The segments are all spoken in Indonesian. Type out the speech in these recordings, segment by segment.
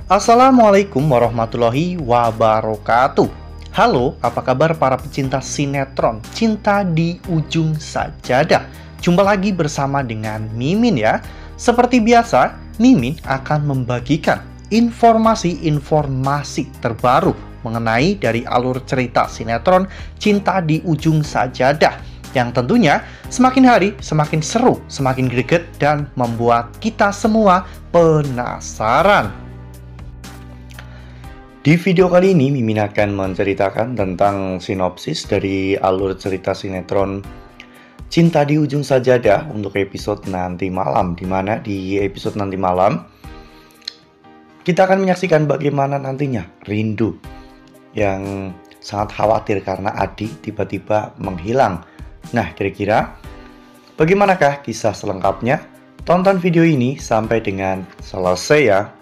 Assalamualaikum warahmatullahi wabarakatuh. Halo, apa kabar para pecinta sinetron Cinta di Ujung Sajadah? Jumpa lagi bersama dengan Mimin ya. Seperti biasa, Mimin akan membagikan informasi-informasi terbaru mengenai dari alur cerita sinetron Cinta di Ujung Sajadah, yang tentunya semakin hari semakin seru, semakin greget, dan membuat kita semua penasaran. Di video kali ini, Mimin akan menceritakan tentang sinopsis dari alur cerita sinetron Cinta di Ujung Sajadah untuk episode nanti malam, di mana di episode nanti malam kita akan menyaksikan bagaimana nantinya Rindu yang sangat khawatir karena Adi tiba-tiba menghilang. Nah, kira-kira bagaimanakah kisah selengkapnya? Tonton video ini sampai dengan selesai ya.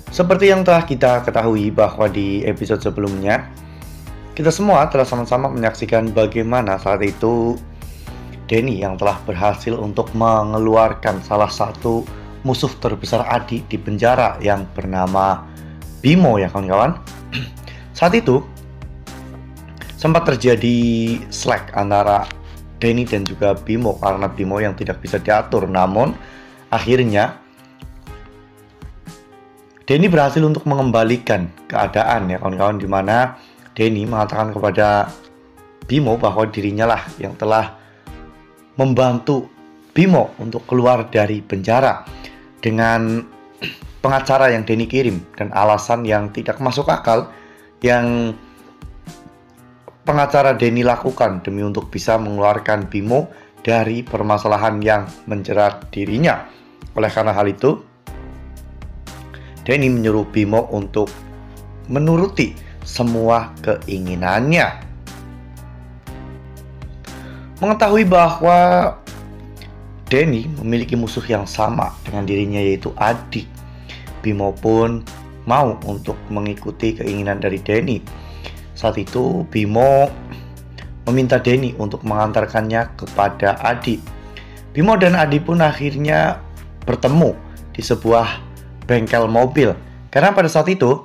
Seperti yang telah kita ketahui bahwa di episode sebelumnya, kita semua telah sama-sama menyaksikan bagaimana saat itu Denny yang telah berhasil untuk mengeluarkan salah satu musuh terbesar Adi di penjara yang bernama Bimo ya kawan-kawan. Saat itu sempat terjadi slack antara Denny dan juga Bimo karena Bimo yang tidak bisa diatur. Namun akhirnya Denny berhasil untuk mengembalikan keadaan ya kawan-kawan, di mana Denny mengatakan kepada Bimo bahwa dirinya lah yang telah membantu Bimo untuk keluar dari penjara dengan pengacara yang Denny kirim dan alasan yang tidak masuk akal yang pengacara Denny lakukan demi untuk bisa mengeluarkan Bimo dari permasalahan yang menjerat dirinya. Oleh karena hal itu, Denny menyuruh Bimo untuk menuruti semua keinginannya. Mengetahui bahwa Denny memiliki musuh yang sama dengan dirinya, yaitu Adi, Bimo pun mau untuk mengikuti keinginan dari Denny. Saat itu Bimo meminta Denny untuk mengantarkannya kepada Adi. Bimo dan Adi pun akhirnya bertemu di sebuah bengkel mobil, karena pada saat itu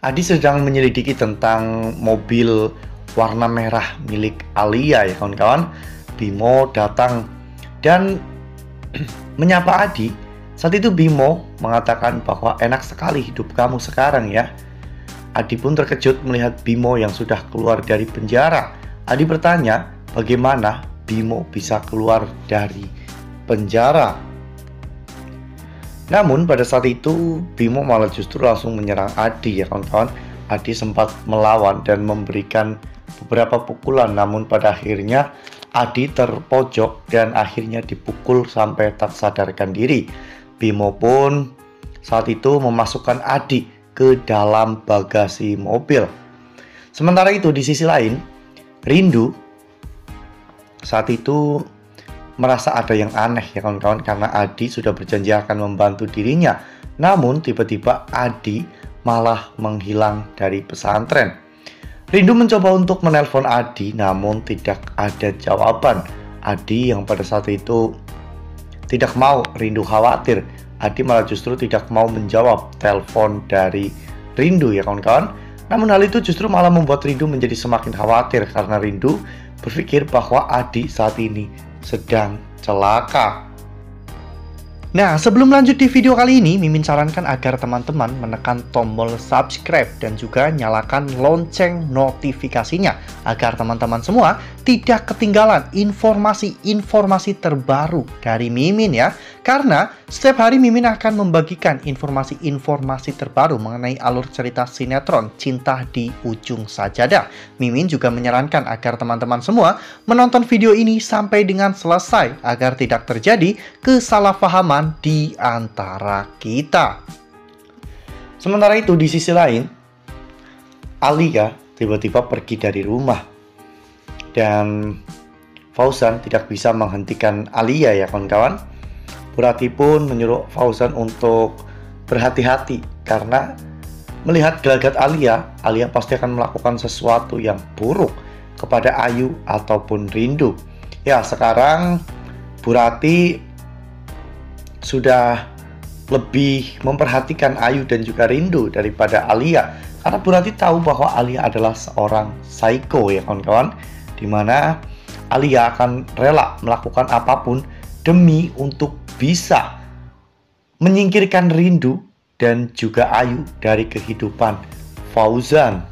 Adi sedang menyelidiki tentang mobil warna merah milik Alia ya kawan-kawan. Bimo datang dan menyapa Adi. Saat itu Bimo mengatakan bahwa enak sekali hidup kamu sekarang ya. Adi pun terkejut melihat Bimo yang sudah keluar dari penjara. Adi bertanya bagaimana Bimo bisa keluar dari penjara. Namun pada saat itu Bimo malah justru langsung menyerang Adi ya kawan-kawan. Adi sempat melawan dan memberikan beberapa pukulan, namun pada akhirnya Adi terpojok dan akhirnya dipukul sampai tak sadarkan diri. Bimo pun saat itu memasukkan Adi ke dalam bagasi mobil. Sementara itu di sisi lain, Rindu saat itu merasa ada yang aneh ya kawan-kawan, karena Adi sudah berjanji akan membantu dirinya. Namun tiba-tiba Adi malah menghilang dari pesantren. Rindu mencoba untuk menelpon Adi, namun tidak ada jawaban. Adi yang pada saat itu tidak mau Rindu khawatir. Adi malah justru tidak mau menjawab telepon dari Rindu ya kawan-kawan. Namun hal itu justru malah membuat Rindu menjadi semakin khawatir, karena Rindu berpikir bahwa Adi saat ini sedang celaka. Nah, sebelum lanjut di video kali ini, Mimin sarankan agar teman-teman menekan tombol subscribe dan juga nyalakan lonceng notifikasinya agar teman-teman semua tidak ketinggalan informasi-informasi terbaru dari Mimin ya. Karena setiap hari Mimin akan membagikan informasi-informasi terbaru mengenai alur cerita sinetron Cinta di Ujung Sajadah. Mimin juga menyarankan agar teman-teman semua menonton video ini sampai dengan selesai agar tidak terjadi kesalahpahaman di antara kita. Sementara itu di sisi lain, Alia tiba-tiba pergi dari rumah dan Fauzan tidak bisa menghentikan Alia ya kawan-kawan. Bu Rati pun menyuruh Fauzan untuk berhati-hati karena Melihat gelagat Alia, Alia pasti akan melakukan sesuatu yang buruk kepada Ayu ataupun Rindu. Ya, sekarang Bu Rati sudah lebih memperhatikan Ayu dan juga Rindu daripada Alia. Karena Bu Rati tahu bahwa Alia adalah seorang psycho ya kawan-kawan, dimana Alia akan rela melakukan apapun demi untuk bisa menyingkirkan Rindu dan juga Ayu dari kehidupan Fauzan.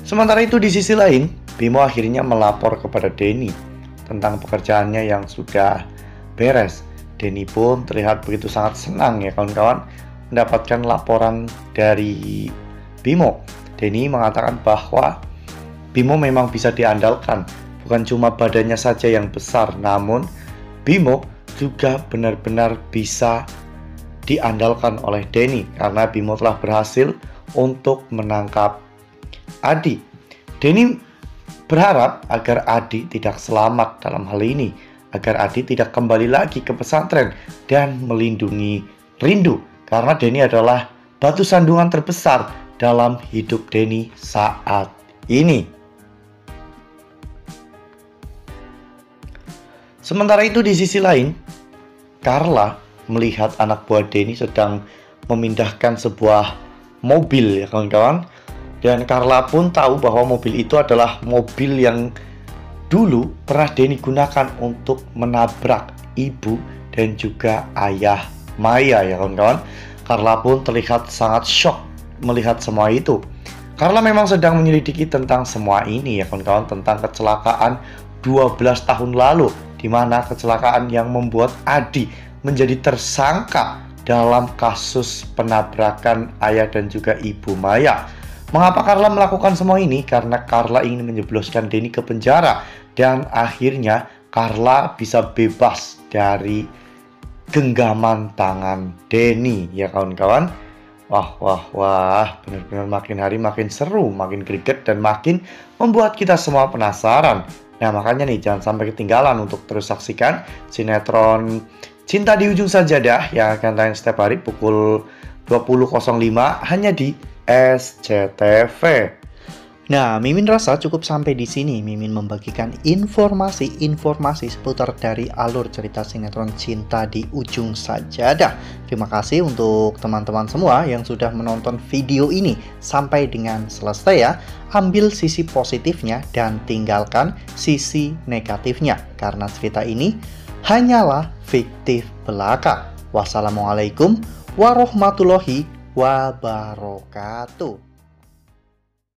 Sementara itu di sisi lain, Bimo akhirnya melapor kepada Denny tentang pekerjaannya yang sudah beres. Denny pun terlihat begitu sangat senang ya kawan-kawan mendapatkan laporan dari Bimo. Denny mengatakan bahwa Bimo memang bisa diandalkan, bukan cuma badannya saja yang besar, namun Bimo juga benar-benar bisa diandalkan oleh Denny karena Bimo telah berhasil untuk menangkap Adi. Denny berharap agar Adi tidak selamat dalam hal ini, agar Adi tidak kembali lagi ke pesantren dan melindungi Rindu, karena Denny adalah batu sandungan terbesar dalam hidup Denny saat ini. Sementara itu di sisi lain, Carla melihat anak buah Denny sedang memindahkan sebuah mobil ya kawan-kawan. Dan Carla pun tahu bahwa mobil itu adalah mobil yang dulu pernah Denny gunakan untuk menabrak ibu dan juga ayah Maya ya kawan-kawan. Carla pun terlihat sangat shock melihat semua itu. Carla memang sedang menyelidiki tentang semua ini ya kawan-kawan, tentang kecelakaan 12 tahun lalu, di mana kecelakaan yang membuat Adi menjadi tersangka dalam kasus penabrakan ayah dan juga ibu Maya. Mengapa Carla melakukan semua ini? Karena Carla ingin menjebloskan Denny ke penjara, dan akhirnya Carla bisa bebas dari genggaman tangan Denny ya kawan-kawan. Wah, benar-benar makin hari makin seru, makin greget, dan makin membuat kita semua penasaran. Nah, makanya nih jangan sampai ketinggalan untuk terus saksikan sinetron Cinta di Ujung Sajadah yang akan tayang setiap hari pukul 20.05 hanya di SCTV. Nah, Mimin rasa cukup sampai di sini. Mimin membagikan informasi-informasi seputar dari alur cerita sinetron Cinta di Ujung Sajadah. Terima kasih untuk teman-teman semua yang sudah menonton video ini sampai dengan selesai ya. Ambil sisi positifnya dan tinggalkan sisi negatifnya, karena cerita ini hanyalah fiktif belaka. Wassalamualaikum warahmatullahi wabarakatuh.